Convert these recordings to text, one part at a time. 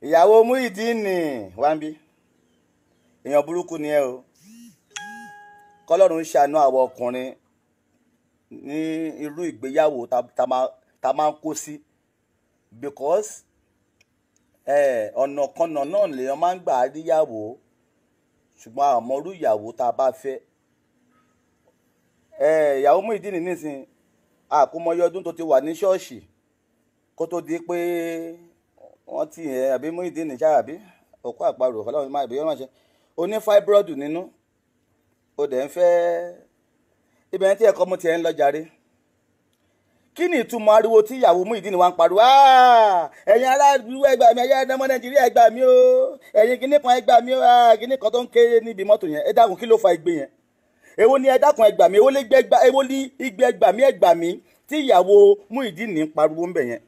ìyàwó Muyideen wambi èèyàn burúkú ni ẹ o kọ́lọ́run ṣàánú àwọn ọkùnrin ní irú ìgbéyàwó tá máa ń kó sí because ọ̀nà kanà náà lèèyàn máa ń gbà á ríyàwó ṣùgbọ́n àmọ́ irú ìyàwó tá a bá fẹ́ ìyàwó Muyideen nísìn àkómọyé ọdún tó ti wà ní ṣọ́ọ̀ṣì kó tó di pé wọ́n ti àbí Muyideen ṣáà àbí òkú àparò ọlọ́run máa ìbí wọ́n ṣe oní fibroid nínú ó dẹ̀ ń fẹ́ ibẹ̀ tí ẹ̀kọ́ mo tiẹ̀ ń lọ jàre. Kí ni ìtumọ̀ ariwo tí ìyàwó Muyideen wá ń pariwo ẹ̀yin aráàlú ẹ gbà mí ẹ̀yin ọmọ Nàìjíríà ẹ gbà mí o ẹ̀yin kinní kan ẹ gbà mí o kinní kan tó ń ké níbi mọ́tò yẹn ẹ dákun kí ló fa igbe yẹn èwo ni ẹ dákun ẹ gbà mí èwo ní igbe ẹ gbà mí tí ìyàwó Muyideen ń pariwo ń bẹ̀ yẹn.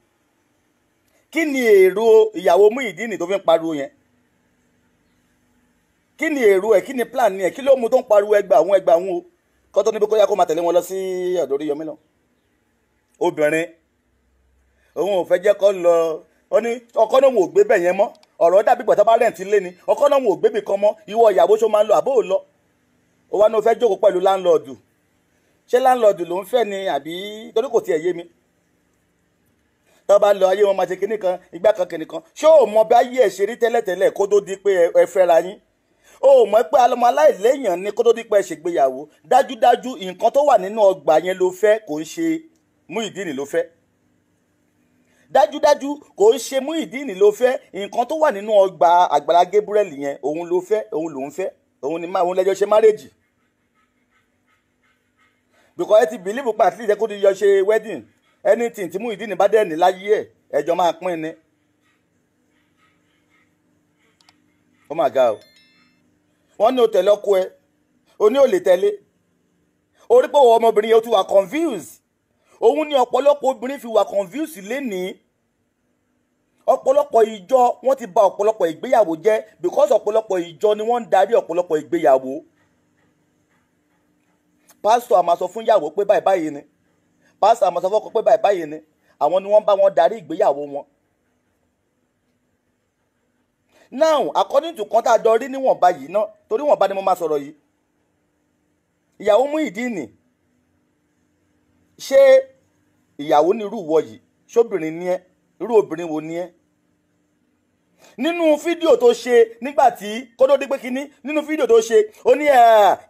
Kí ni èrò ìyàwó Muyideen tó fi ń pariwo yẹn? Kí ni èrò ẹ̀? Kí ni plan ni ẹ̀? Kí ló mú tó ń pariwo ẹgbà wọn o kó tó níbi kó yá kó máa tẹ̀lé wọn lọ sí ọ̀dọ̀ Oríyọmí lọ. Obìnrin òun ò fẹ́ jẹ́ kó lọ ó ní ọkọ náà wọn ò gbé bẹ̀ yẹn mọ́ ọ̀rọ̀ dàbí gbọ̀tọ́ bá rẹ̀ǹtì lé ni ọkọ náà wọn ò gbé bì kan mọ́ ìwọ ìyàwó ṣó máa ń lọ àbó ò lọ ó wá ní o fẹ́ jókòó pẹ̀lú láńlọ́ọ̀dù ṣé láńlọ́ọ̀dù ló ń fẹ́ ni àbí torí kò tiẹ̀ yé mi tó bá lọ ayé wọn máa ṣe kinní kan igbá kan kinní kan ṣé o mọ bí ayé ẹ̀ ṣe rí tẹ́lẹ̀tẹ́lẹ̀ kó tó di pé ẹ fẹ́ra yín o mọ̀ pé alọ́mọ aláìléèyàn ni kó tó di pé ẹ ṣègbéyàwó dájúdájú nǹkan tó wà nínú ọgbà yẹn ló fẹ́ kò ń ṣe Muyideen ló fẹ́ dájúdájú kò ń ṣe Muyideen ló fẹ́ nǹkan tó wà nínú ọgbà Àgbàlá Gabriel yẹn òun ló fẹ́ òun lòún fẹ́ òun lẹ́jọ́ ṣe márèjì because ẹ ti believe pa at least ẹ kó ti yọ ṣe wedding anything tí Muyideen bá dẹ̀ ní láyé ẹjọ́ máa pín ni ó mà ga o wọ́n ní o tẹ̀lé ọkọ ẹ o ní o lè tẹ̀lé orí pé ọmọbìnrin yẹn o ti wà confused òun ni ọ̀pọ̀lọpọ̀ obìnrin fi wà confused lénìí ọ̀pọ̀lọpọ̀ ìjọ wọ́n ti bà ọ̀pọ̀lọpọ̀ ìgbéyàwó jẹ́ because ọ̀pọ̀lọpọ̀ ìjọ ni wọ́n ń darí ọ̀pọ̀lọpọ̀ ìgbéyàwó pásítọ̀ a máa sọ fún ìyàwó pé báyìí báyìí ni pásítọ̀ a máa sọ fún ọkọ pé báyìí báyìí ni àwọn ni wọ́n bá wọn darí ìgbéyàwó wọn. Now according to kan tá a jọ rí níwọ̀nba yìí náà torí wọ̀nba ni mo máa sọ̀rọ̀ yìí ìyàwó Muyideen ṣé ìyàwó ní irú ìwọ yìí ṣóbìnrin ni ẹ́ irú obìnrin wo ni ẹ́ nínú fídíò tó ṣe nígbà tí kódó dípé kínní nínú fídíò tó ṣe ó ní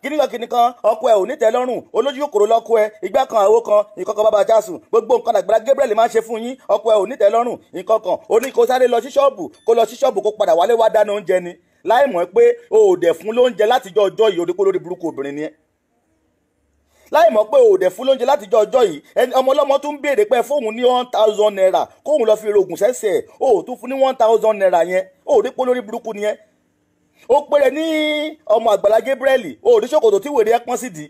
kíní kan ọkọ ẹ ò ní tẹ́ lọ́rùn olójú kòkòrò lọ́kọ ẹ ìgbà kan àwo kan ìkọ̀kọ̀ bàbá jásùn gbogbo nǹkan Àgbàlá Gabriel máa ń ṣe fún yín ọkọ ẹ ò ní tẹ́ lọ́rùn nǹkan kan ó ní kó sáré lọ sí ṣọ́ọ̀bù kó padà wálé wá dáná oúnjẹ ni láì mọ̀ pé o ò dẹ̀ fún lóúnjẹ látijọ́ ọjọ́ yìí orípò lórí burúkú obìnrin ni ẹ́ láì mọ̀ pé o ò dẹ̀ fún lóúnjẹ látijọ́ ọjọ́ yìí ọmọ ọlọ́mọ tún béèrè pé fóun ní 1000 naira kóun lọ fi rògùn sẹ́sẹ̀ o ò tún fún ní 1000 naira yẹn o ò rí pé lórí burúkú ni ẹ́ ó péré ní ọmọ Àgbàlá Gabriel o ò rí ṣòkòtò tí wèrè ẹ pọ́n sí di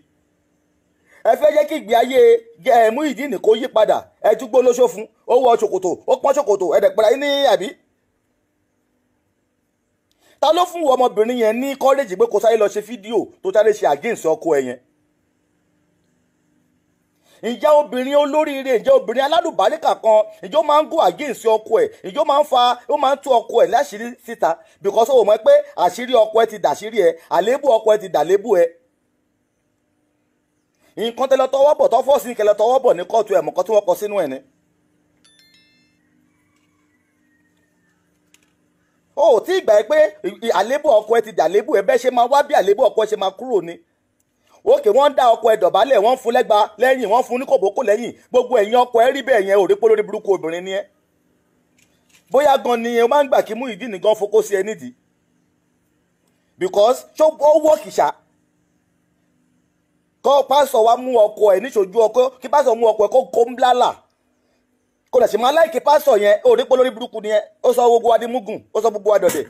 ẹ fẹ́ jẹ́ kí ìgbé ayé Muyideen kó yí padà ẹ túgbó lóṣó fún ó wọ ṣòkòtò ó pọ́n ṣòkòtò ẹ̀dẹ̀ pẹ̀lú ayé ní àbí ta ló fún ọmọbìnrin yẹn ní kọ́rẹ́jì pé kó sáré lọ ṣe fídíò tó sáré ṣe àgéǹsì ọkọ ẹ̀ yẹn ǹjẹ́ obìnrin olóríire ǹjẹ́ obìnrin alálùbáríkà kan ǹjẹ́ ó máa ń gò àgéǹsì ọkọ ẹ̀ ǹjẹ́ ó máa ń tú ọkọ ẹ̀ láṣìírí síta because ó mọ̀ pé àṣírí ọkọ ẹ̀ ti dàṣírí ẹ̀ àléébù ọkọ ẹ̀ ti dàléébù ẹ̀ nǹkan tẹ́lẹ̀ tọwọ́ bọ̀ tọ́ fọ́ọ̀sì kẹlẹ̀ tọwọ́ bọ̀ ní kóòtù ẹ̀ mọ̀kọ́ tí wọ́n kọ sínú ẹ̀ ni. ó tí ìgbà pé àléébù ọkọ ẹ̀ ti dàléébù ẹ̀ bẹ́ẹ̀ ṣe máa wá bí àléébù ọkọ ẹ̀ ṣe máa kúrò ni òkè wọ́n dá ọkọ ẹ̀ dọ̀bálẹ̀ wọ́n fún lẹ́gba lẹ́yìn wọ́n fún ní kòbókò lẹ́yìn gbogbo ẹ̀yìn ọkọ ẹ̀ rí bẹ́ẹ̀ yẹn ò rí pé lórí burúkú obìnrin ni ẹ́ bóyá gan ni ẹ máa ń gbà kí Muyideen gan fokó sí ẹ nídìí because ṣó ó wọ́ kìṣà kọ́ pásọ̀ wa mú ọkọ ẹ̀ níṣojú ọkọ kí pásọ̀ mú ọkọ ẹ̀ kó ń blálà kò dẹ̀ sì máa láìkí pásọ̀ yẹn ò rí pé lórí burúkú ni ẹ́ ó sọ gbogbo wa di mugun ó sọ gbogbo wa dọ̀dẹ̀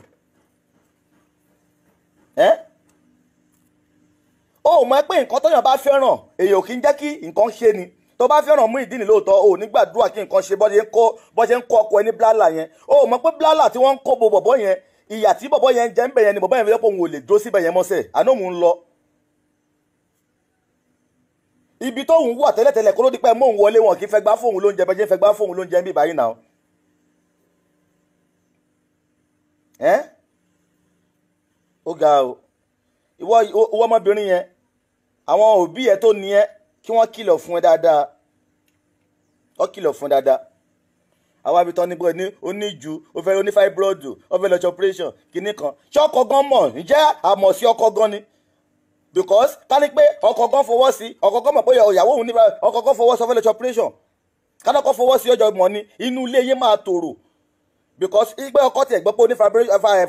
ó mọ̀ pé nǹkan tóyàn bá fẹ́ràn èèyàn kì í jẹ́ kí nǹkan ṣe ni tó bá fẹ́ràn Muyideen lóòótọ́ ò ní gbàdúrà kí nǹkan ṣe bọ́ ṣe ń kó ọkọ ẹ ní blálà yẹn ó mọ̀ pé blálà tí wọ́n ń kó bo bọ̀bọ́ yẹn ìyà tí bọ̀bọ́ yẹn jẹ́ ń bẹ̀ yẹn ni bọ̀bọ́ yẹn fi lẹ́pọ̀ òun ò lè dó síbẹ̀ yẹn mọ́sẹ̀ àná òun ń lọ ibi tó ń wà tẹ́lẹ̀tẹ́lẹ̀ kó ló di pé mò ń wọlé wọn kì í fẹ́ gbá fóun lóúnjẹ bẹ́ẹ̀ jẹ́ fẹ́ gbá fóun lóúnjẹ bí báyìí náà. Ó ga o ìwọ ọmọbìnrin yẹn àwọn òbí ẹ tó ní ẹ kí wọ́n kìlọ̀ fún ẹ dáadáa wọ́n kìlọ̀ fún ẹ dáadáa. àwọn abitọ́ níbo ní oníjú ó fẹ́ oní fibroid ó fẹ́ lọ ṣe operation kìíní kan ṣé ọkọ gan mọ̀ ǹjẹ́ àmọ̀ sí ọkọ gan ni because ká ní pé ọkọ gan fọwọ́ sí ọkọ gan mọ̀ pé ìyàwó òun ní ọkọ gan fọwọ́ sí ó fẹ́ lọ ṣe operation kánàkọ́ fọwọ́ sí ọjọ́ mọ̀ ni inú ilé yẹn máa tòrò because ìgbẹ́ ọkọ tiẹ̀ gbọ́ pé oní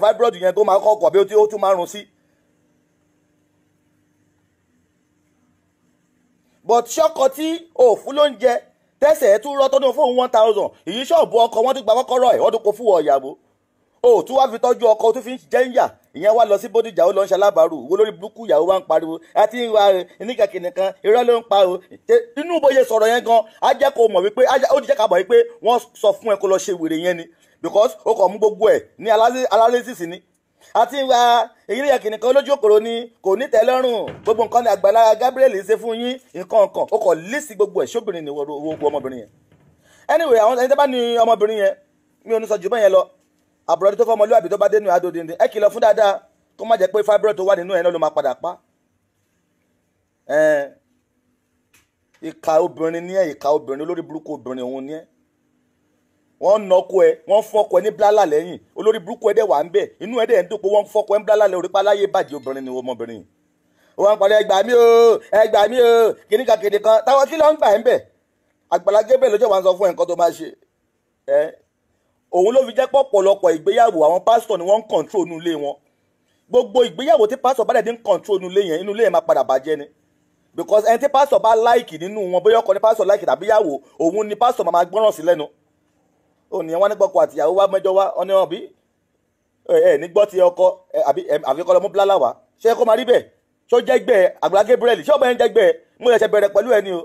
fibroid yẹn tó máa kọ́ ọkọ̀ bí ó tún máa rún sí. but ṣọ́kọ tí òfin ló ń jẹ tẹ́sẹ̀ ẹ̀ tún rọ́ tọ́dún fóun 1000 èyí ṣọ́ọ̀bù ọkọ̀ wọ́n tún gba kọ́kọ́rọ́ ẹ̀ wọ́n tún kó fún ọ̀yàwó o tún wá fi tọ́jú ọkọ̀ tó fi ń jẹ́ ń yà ìyẹn wá lọ sí Bódìjà ó lọ ń ṣalábàárù wo lórí burúkú ìyàwó wa ń pariwo àti ìwà oníkàkì nìkan irọ́ ló ń pa o inú bóyá sọ̀rọ̀ yẹn gan á jẹ́ kó mọ̀ wípé ó ti jẹ́ ká mọ̀ wípé wọ́n sọ fún ẹ kó lọ ṣe wèrè yẹn ni because ó kàn mú gbogbo ẹ̀ ní analysis ni àti ìwà ìyírí kìnìkan olójú òkòrò ni kò ní tẹ́lọ́rùn gbogbo nǹkan ní Àgbàlá Gabriel ṣe fún yín nǹkan kan ó kàn lísì gbogbo ẹ̀ ṣóbìnrin ni owó ọmọbìnrin yẹn. Anyway àwọn ẹni tó bá ní ọmọbìnrin yẹn mi ò ní sọ jù bẹ́ẹ̀ yẹn lọ àbúrò tó fọmọlúwàbí tó bá dénú àdó dìndín ẹ kìlọ̀ fún dáadáa kó má jẹ́ pé fibroid tó wà nínú ẹ̀ náà ló máa padà pa. ìka obìnrin ní ẹ ìka obìnrin olórí burúkú obìnrin òun ní ẹ wọ́n nọkọ ẹ wọ́n fọkọ ẹ ní blálà lẹ́yìn olórí burúkú ẹ dẹ̀ wà ń bẹ̀ inú ẹ dẹ̀ ń dùn pé wọ́n fọkọ ẹ ń blálà lẹ́yìn orípa láyé bàjẹ́ obìnrin ni ọmọbìnrin wọ́n parí ẹgbàá mi o kìnnìkan kìnnìkan táwọn kí ló ń gbà ẹ ń bẹ̀ Àgbàlá Gabriel ló jẹ́ wàá sọ fún ẹ̀ nǹkan tó máa ṣe òun ló fi jẹ́ pọ̀pọ̀lọpọ̀ ìgbéyàwó àwọn pásítọ̀ ni wọ́n ń kọ̀ǹtró inú ilé wọn gbogbo ìgbéyàwó tí pásítọ̀ bá dẹ̀ dín kọ̀ǹtró inú ilé yẹn máa padà bàjẹ́ ni because ẹni tí pásítọ̀ bá láìkì nínú wọn bóyá ọkọ ni pásítọ̀ láìkì tàbí ìyàwó òun ni pásítọ̀ máa gbọ́ràn sí lẹ́nu ó ní wọn nígbọ́kọ àtìyàwó wá mẹ́jọ wá ọ ní wọn bí nígbọ́ ti ọkọ àfikọ́ lọ mú bláàlà wá ṣé kó máa rí bẹ́ẹ̀ ṣó jẹ́gbẹ́ Àgbàlá Gabriel ṣé ọba yẹn jẹ́gbẹ́ mo yẹ ṣe bẹ̀rẹ̀ pẹ̀lú ẹni o